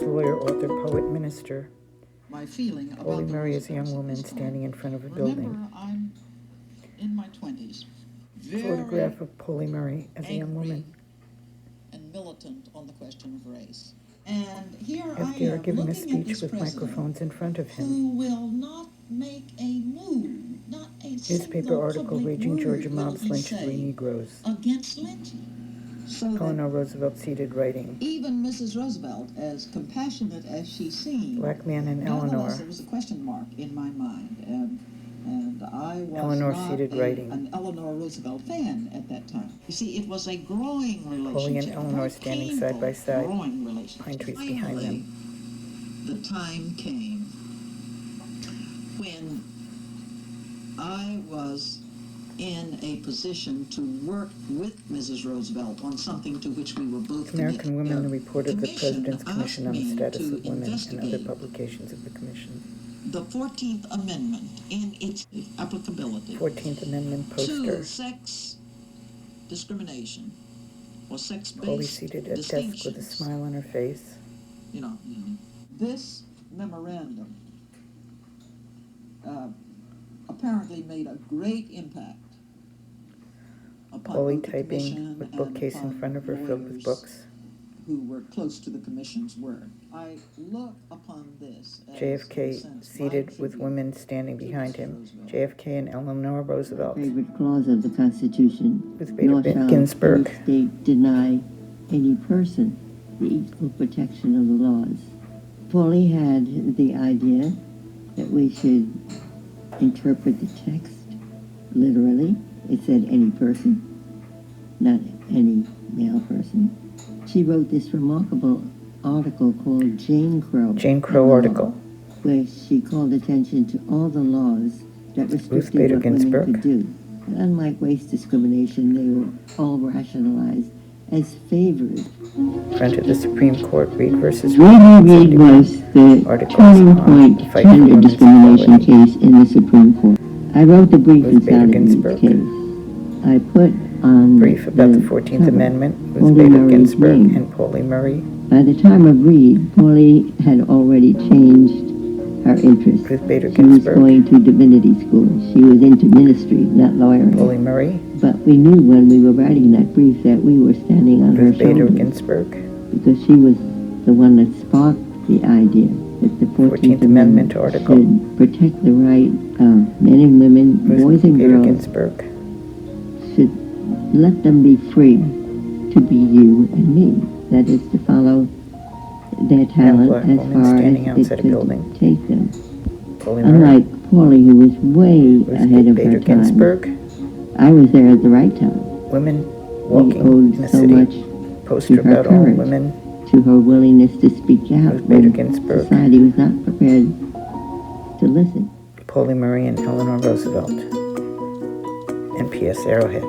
lawyer, author, poet, minister. My feeling about Pauli the Murray is a young Roosevelts at woman this standing in time. front of a Remember, building. I'm in my 20s. Photograph of Pauli Murray as a young angry woman. And militant on the question of race. And here I FDR am giving a looking at speech this with president microphones in front of him. who will not make a move, not a Newspaper single article, public Raging word Georgia will mobs he lynch 3 say Negroes. against lynching. So that Eleanor Roosevelt seated writing. even Mrs. Roosevelt, as compassionate as she seemed, Black man and nonetheless, Eleanor. there was a question mark in my mind, and I was Eleanor not seated writing. an Eleanor Roosevelt fan at that time. You see, it was a growing relationship. Pauli and Eleanor standing side by side, growing relationship. pine trees behind them. The time came when I was in a position to work with Mrs. Roosevelt on something to which we were both American committed. Women, the report of the Commission President's Commission on the asked me Status to of Women and other investigate publications of the Commission. the 14th Amendment in its applicability 14th Amendment to poster. sex discrimination or Pauli sex-based seated at desk distinctions. with a smile on her face. You know, this memorandum apparently made a great impact upon Pauli both the typing commission with and bookcase in upon front of her filled with lawyers books. who were close to the commission's work. I look upon this as, in a JFK sense, seated my with tribute women standing to behind Mrs. him. Roosevelt. JFK and Eleanor Roosevelt. Favorite clause of the Constitution. Ruth Nor Bader shall Ginsburg. any state deny any person the equal protection of the laws. Pauli had the idea that we should interpret the text literally. It said any person, not any male person. She wrote this remarkable article called Jane Crow. Jane Crow article. Where she called attention to all the laws that restricted Bader what women Ginsburg. could do. And unlike race discrimination, they were all rationalized as favored. Front of the Supreme Court, Reed versus Reed was the Articles turning on point the fight for gender women's discrimination equality. case in the Supreme Court. I wrote the brief Ruth inside Bader of Reed's Ginsburg. case. I put on Brief about the 14th cover Amendment with Pauli Bader Murray's Ginsburg name. and Pauli Murray. By the time of Reed, Pauli had already changed her interest. Ruth Bader She was Ginsburg. going to divinity school. She was into ministry, not lawyering. Pauli Murray. But we knew when we were writing that brief that we were standing on her Ruth Bader shoulders, Ginsburg. because she was the one that sparked the idea that the 14th Amendment article. should protect the right of men and women, Ruth boys and Bader girls, Ginsburg. should let them be free to be you and me. That is, to follow their talent black as woman far standing as it outside a could building. take them. Pauli Murray. Unlike Pauli, who was way ahead Ruth of Bader her time, Ginsburg. I was there at the right time. Women We walking owed in the so city. much Poster to her about all courage, women. to her willingness to speak out Ruth Bader when Ginsburg. society was not prepared to listen. Pauli Murray and Eleanor Roosevelt. and P.S. Arrowhead.